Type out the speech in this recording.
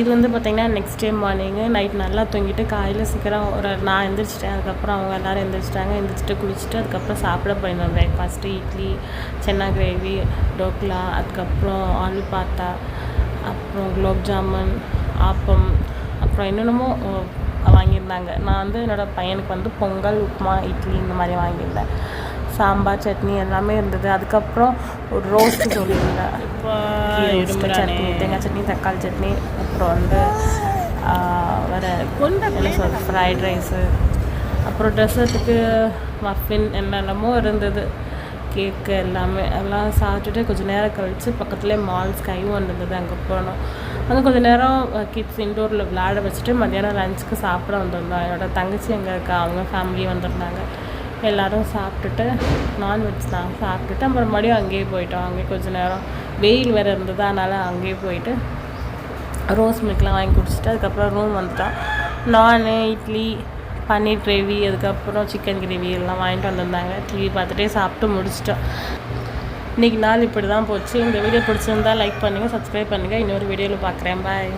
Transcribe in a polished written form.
இது வந்து பார்த்திங்கன்னா நெக்ஸ்ட் டே மார்னிங்கு நைட் நல்லா தூங்கிட்டு காலையில் சீக்கிரம் நான் எழுந்திரிச்சிட்டேன். அதுக்கப்புறம் அவங்க எல்லோரும் எழுந்திரிச்சிட்டாங்க. எழுந்திரிச்சிட்டு குளிச்சுட்டு அதுக்கப்புறம் சாப்பிட போயிருந்தோம். பிரேக்ஃபாஸ்ட்டு இட்லி, சென்னா கிரேவி, டோக்லா, அதுக்கப்புறம் ஆலு பாத்தா, அப்புறம் குலோப் ஜாமுன், ஆப்பம், அப்புறம் என்னென்னமோ வாங்கியிருந்தாங்க. நான் வந்து என்னோடய பையனுக்கு வந்து பொங்கல், உப்புமா, இட்லி இந்த மாதிரி வாங்கியிருந்தேன். சாம்பார், சட்னி எல்லாமே இருந்தது. அதுக்கப்புறம் ஒரு ரோஸ்ட்டு சொல்லியிருந்தேன். இப்போ சட்னி, தேங்காய் சட்னி, தக்காளி சட்னி, அப்புறம் வந்து வேறு என்ன சொல்கிறது ஃப்ரைட் ரைஸு, அப்புறம் டெசர்ட்டுக்கு மஃபின் என்னென்னமோ இருந்தது, கேக்கு எல்லாமே. எல்லாம் சாப்பிட்டுட்டு கொஞ்சம் நேரம் கழித்து பக்கத்துலேயே மால் ஸ்கைவும் இருந்தது. அங்கே போனோம். அங்கே கொஞ்சம் நேரம் கிட்ஸ் இன்டோரில் விளையாட வச்சுட்டு மத்தியானம் லஞ்சுக்கு சாப்பிட வந்திருந்தோம். என்னோடய தங்கச்சி அங்கே இருக்கா, அவங்க ஃபேமிலியும் வந்திருந்தாங்க. எல்லோரும் சாப்பிட்டுட்டு நான்வெஜ் தான் சாப்பிட்டுட்டு அப்புறம் மறுபடியும் அங்கேயே போயிட்டோம். அங்கேயே கொஞ்சம் நேரம் வெயில் வேறு இருந்தது, அதனால் அங்கேயே போயிட்டு ரோஸ் மில்க்லாம் வாங்கி குடிச்சிட்டு அதுக்கப்புறம் ரூம் வந்துட்டோம். நான் இட்லி, பன்னீர் கிரேவி, அதுக்கப்புறம் சிக்கன் கிரேவி எல்லாம் வாங்கிட்டு வந்திருந்தாங்க. டிவி பார்த்துட்டே சாப்பிட்டு முடிச்சிட்டோம். இன்றைக்கி நாள் இப்படி தான் போச்சு. இந்த வீடியோ பிடிச்சிருந்தால் லைக் பண்ணுங்கள், சப்ஸ்கிரைப் பண்ணுங்கள். இன்னொரு வீடியோவில் பார்க்குறேன். பாய்.